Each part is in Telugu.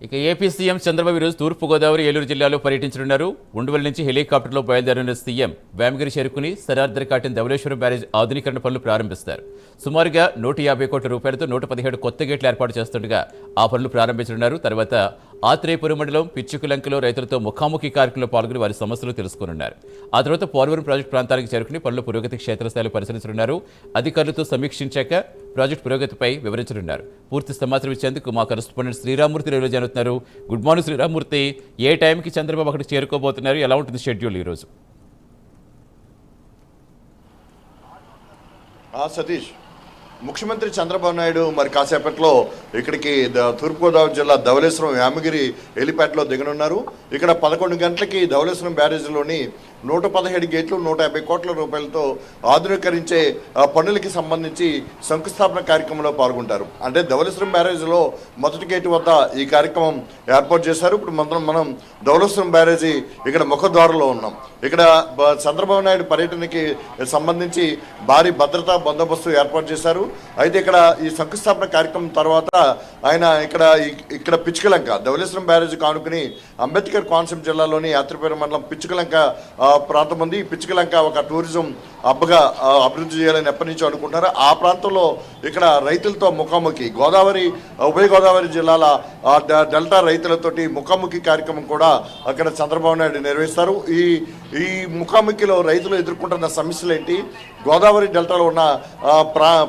ఇక ఏపీ సీఎం చంద్రబాబు ఈరోజు తూర్పుగోదావరి ఏలూరు జిల్లాలో పర్యటించనున్నారు. ఉండవల్లి నుంచి హెలికాప్టర్లో బయలుదేరిన సీఎం వేమగిరి చేరుకుని సరార్దర్ కాటన్ ధవళేశ్వరం బ్యారేజ్ ఆధునీకరణ పనులు ప్రారంభిస్తారు. సుమారుగా 150 కోట్ల రూపాయలతో 117 కొత్త గేట్లు ఏర్పాటు చేస్తుండగా ఆ పనులు ప్రారంభించనున్నారు. తర్వాత ఆత్రేయపురం మండలం పిచ్చుకులంకలో రైతులతో ముఖాముఖి కార్యక్రమంలో పాల్గొని వారి సమస్యలు తెలుసుకోనున్నారు. ఆ తర్వాత పోలవరం ప్రాజెక్టు ప్రాంతానికి చేరుకుని పనుల పురోగతి క్షేత్రస్థాయిలో పరిశీలించనున్నారు. అధికారులతో సమీక్షించాక ప్రాజెక్టు పురోగతిపై వివరించనున్నారు. పూర్తి సమాచారం ఇచ్చేందుకు మా కరెస్పాండెంట్ శ్రీరామూర్తి రేడియో జరుగుతున్నారు. గుడ్ మార్నింగ్ శ్రీరామూర్తి, ఏ టైంకి చంద్రబాబు అక్కడికి చేరుకోబోతున్నారు? ఎలా ఉంటుంది షెడ్యూల్ ఈరోజు? సతీష్, ముఖ్యమంత్రి చంద్రబాబు నాయుడు మరి కాసేపట్లో ఇక్కడికి తూర్పుగోదావరి జిల్లా ధవళేశ్వరం యామగిరి హెలిప్యాడ్లో దిగనున్నారు. ఇక్కడ 11 గంటలకి ధవళేశ్వరం బ్యారేజ్లోని 117 గేట్లు 150 కోట్ల రూపాయలతో ఆధునీకరించే పనులకి సంబంధించి శంకుస్థాపన కార్యక్రమంలో పాల్గొంటారు. అంటే ధవళేశ్వరం బ్యారేజ్లో మొదటి గేటు వద్ద ఈ కార్యక్రమం ఏర్పాటు చేశారు. ఇప్పుడు మనం ధవళేశ్వరం బ్యారేజీ ఇక్కడ ముఖద్వారంలో ఉన్నాం. ఇక్కడ చంద్రబాబు నాయుడు పర్యటనకి సంబంధించి భారీ భద్రతా బందోబస్తు ఏర్పాటు చేశారు. అయితే ఇక్కడ ఈ శంకుస్థాపన కార్యక్రమం తర్వాత ఆయన ఇక్కడ పిచ్చుకలంక ధవళేశ్వరం బ్యారేజ్ కానుకుని అంబేద్కర్ కోనసీమ జిల్లాలోని యాత్రిపురం మండలం పిచ్చుకలంక ప్రాంతం ఉంది. ఈ పిచ్చుకలంక ఒక టూరిజం హబ్గా అభివృద్ధి చేయాలని ఎప్పటి నుంచో అనుకుంటున్నారు. ఆ ప్రాంతంలో ఇక్కడ రైతులతో ముఖాముఖి ఉభయ గోదావరి జిల్లాల డెల్టా రైతులతోటి ముఖాముఖి కార్యక్రమం కూడా అక్కడ చంద్రబాబు నాయుడు నిర్వహిస్తారు. ఈ ముఖాముఖిలో రైతులు ఎదుర్కొంటున్న సమస్యలు ఏంటి, గోదావరి డెల్టాలో ఉన్న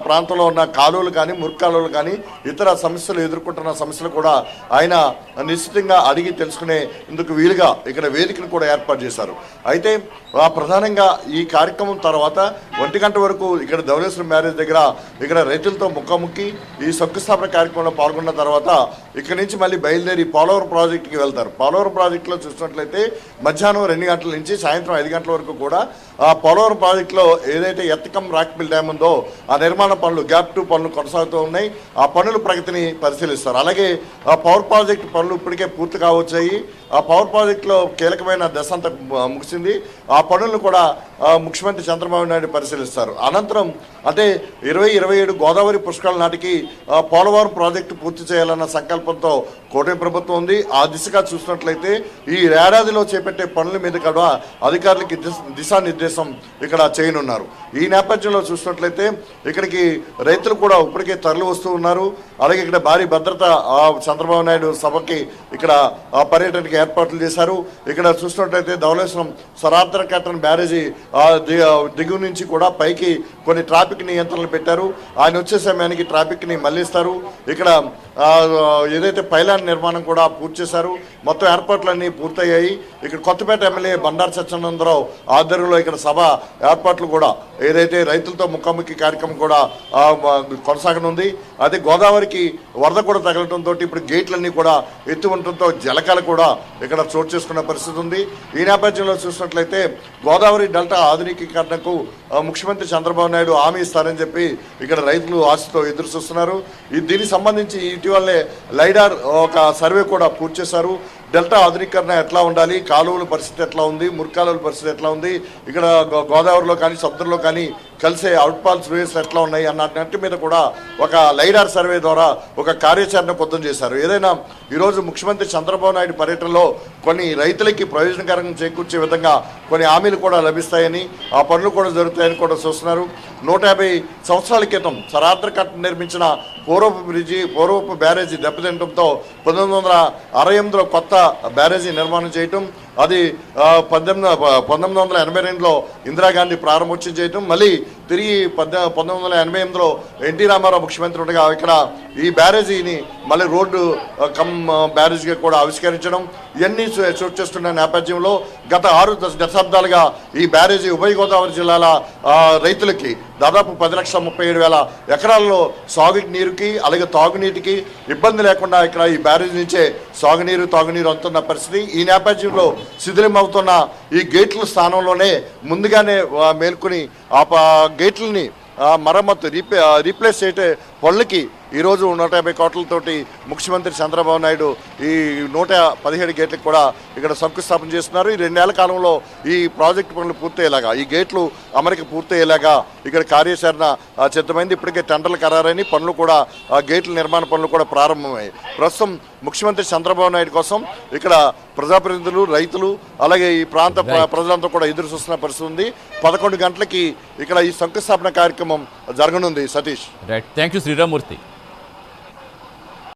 ప్రాంతంలో ఉన్న కాలువలు కానీ మురికాలువలు కానీ ఇతర సమస్యలు ఎదుర్కొంటున్న సమస్యలు కూడా ఆయన నిశ్చితంగా అడిగి తెలుసుకునే ఇందుకు వీలుగా ఇక్కడ వేదికను కూడా ఏర్పాటు చేశారు. అయితే ప్రధానంగా ఈ కార్యక్రమం తర్వాత 1 గంట వరకు ఇక్కడ ధవళేశ్వరం బ్యారేజ్ దగ్గర ఇక్కడ రైతులతో ముఖాముఖి ఈ శంకుస్థాపన కార్యక్రమంలో పాల్గొన్న తర్వాత ఇక్కడ నుంచి మళ్ళీ బయలుదేరి పోలవరం ప్రాజెక్టుకి వెళ్తారు. పోలవరం ప్రాజెక్టులో చూసినట్లయితే మధ్యాహ్నం 2 గంటల నుంచి సాయంత్రం 5 గంటల వరకు కూడా ఆ పోలవరం ప్రాజెక్టులో ఏదైతే ఎత్తకం రాక్పిల్ డ్యామ్ ఉందో ఆ నిర్మాణ పనులు గ్యాప్ 2 పనులు కొనసాగుతూ ఉన్నాయి. ఆ పనుల ప్రగతిని పరిశీలిస్తారు. అలాగే ఆ పవర్ ప్రాజెక్టు పనులు ఇప్పటికే పూర్తి కావచ్చాయి. ఆ పవర్ ప్రాజెక్టులో కీలకమైన దశ అంతా ముగిసింది. ఆ పనులను కూడా ముఖ్యమంత్రి చంద్రబాబు నాయుడు పరిశీలిస్తారు. అనంతరం అంటే 2027 గోదావరి పుష్కరాల నాటికి పోలవరం ప్రాజెక్టు పూర్తి చేయాలన్న సంకల్పంతో కూటమి ప్రభుత్వం ఉంది. ఆ దిశగా చూసినట్లయితే ఈ ఏడాదిలో చేపట్టే పనుల మీద కూడా అధికారులకి దిశానిర్దేశం ఇక్కడ చేయనున్నారు. ఈ నేపథ్యంలో చూసినట్లయితే ఇక్కడికి రైతులు కూడా ఇప్పటికే తరలి వస్తూ ఉన్నారు. అలాగే ఇక్కడ భారీ భద్రత చంద్రబాబు నాయుడు సభకి ఇక్కడ పర్యటనకి ఏర్పాట్లు చేశారు. ఇక్కడ చూసినట్లయితే ధవళేశ్వరం సరార్దర్ కాటన్ బ్యారేజీ దిగువ నుంచి కూడా పైకి కొన్ని ట్రాఫిక్ నియంత్రణలు పెట్టారు. ఆయన వచ్చే సమయానికి ట్రాఫిక్ని మళ్లిస్తారు. ఇక్కడ ఏదైతే పైలాన్ నిర్మాణం కూడా పూర్తి చేశారు. మొత్తం ఏర్పాట్లన్నీ పూర్తయ్యాయి. ఇక్కడ కొత్తపేట ఎమ్మెల్యే బండారు సత్యానందరావు ఆధ్వర్యంలో ఇక్కడ సభ ఏర్పాట్లు కూడా ఏదైతే రైతులతో ముఖాముఖి కార్యక్రమం కూడా కొనసాగనుంది. అదే గోదావరికి వరద కూడా తగలడంతో ఇప్పుడు గేట్లన్నీ కూడా ఎత్తి ఉండటంతో జలకాలు కూడా ఇక్కడ చోటు చేసుకున్న పరిస్థితి ఉంది. ఈ నేపథ్యంలో చూసినట్లయితే గోదావరి డెల్టా ఆధునికీకరణకు ముఖ్యమంత్రి చంద్రబాబు నాయుడు హామీ ఇస్తారని చెప్పి ఇక్కడ రైతులు ఆశతో ఎదురు చూస్తున్నారు. దీనికి సంబంధించి ఇటీవలే లైడార్ ఒక సర్వే కూడా పూర్తి చేశారు. డెల్టా ఆధునీకరణ ఎట్లా ఉండాలి, కాలువల పరిస్థితి ఎట్లా ఉంది, మురికాలువల పరిస్థితి ఎట్లా ఉంది, ఇక్కడ గోదావరిలో కానీ సముద్రంలో కానీ కలిసే అవుట్ఫాల్స్ వేస్ ఎట్లా ఉన్నాయి అన్నటి మీద కూడా ఒక లైడార్ సర్వే ద్వారా ఒక కార్యాచరణ కొద్దం చేశారు. ఏదైనా ఈరోజు ముఖ్యమంత్రి చంద్రబాబు నాయుడు పర్యటనలో కొన్ని రైతులకి ప్రయోజనకరంగా చేకూర్చే విధంగా కొన్ని హామీలు కూడా లభిస్తాయని, ఆ పనులు కూడా జరుగుతాయని కూడా చూస్తున్నారు. 150 సంవత్సరాల క్రితం సరార్దర్ కాటన్ నిర్మించిన పూర్వపు బ్యారేజీ దెబ్బతింటంతో 1968లో కొత్త బ్యారేజీ నిర్మాణం చేయటం, అది 1982లో ఇందిరాగాంధీ ప్రారంభోత్సవం చేయటం, మళ్ళీ తిరిగి 1988లో ఎన్టీ రామారావు ముఖ్యమంత్రి ఉండగా ఇక్కడ ఈ బ్యారేజీని మళ్ళీ రోడ్డు బ్యారేజీగా కూడా ఆవిష్కరించడం ఇవన్నీ చోటు చేస్తున్న నేపథ్యంలో గత 6 దశాబ్దాలుగా ఈ బ్యారేజీ ఉభయ గోదావరి జిల్లాల రైతులకి దాదాపు 10,37,000 ఎకరాల్లో సాగునీరుకి అలాగే తాగునీటికి ఇబ్బంది లేకుండా ఇక్కడ ఈ బ్యారేజీ నుంచే తాగునీరు అందుతున్న పరిస్థితి. ఈ నేపథ్యంలో శిథిలమవుతున్న ఈ గేట్ల స్థానంలోనే ముందుగానే మేల్కొని ఆ గేట్లని మరమ్మతు రీప్లేస్ పనులకి ఈరోజు 150 కోట్లతోటి ముఖ్యమంత్రి చంద్రబాబు నాయుడు ఈ 117 గేట్లకు కూడా ఇక్కడ శంకుస్థాపన చేస్తున్నారు. ఈ 2 నెలల కాలంలో ఈ ప్రాజెక్టు పనులు పూర్తయ్యేలాగా, ఈ గేట్లు అమరిక పూర్తయ్యేలాగా ఇక్కడ కార్యాచరణ సిద్ధమైంది. ఇప్పటికే టెండర్లు ఖరారైన పనులు కూడా, గేట్ల నిర్మాణ పనులు కూడా ప్రారంభమయ్యాయి. ప్రస్తుతం ముఖ్యమంత్రి చంద్రబాబు నాయుడు కోసం ఇక్కడ ప్రజాప్రతినిధులు, రైతులు, అలాగే ఈ ప్రాంత ప్రజలంతా కూడా ఎదురు చూస్తున్న పరిస్థితి ఉంది. 11 గంటలకి ఇక్కడ ఈ శంకుస్థాపన కార్యక్రమం జరగనుంది. Satish. Right, thank you Sriramurthy.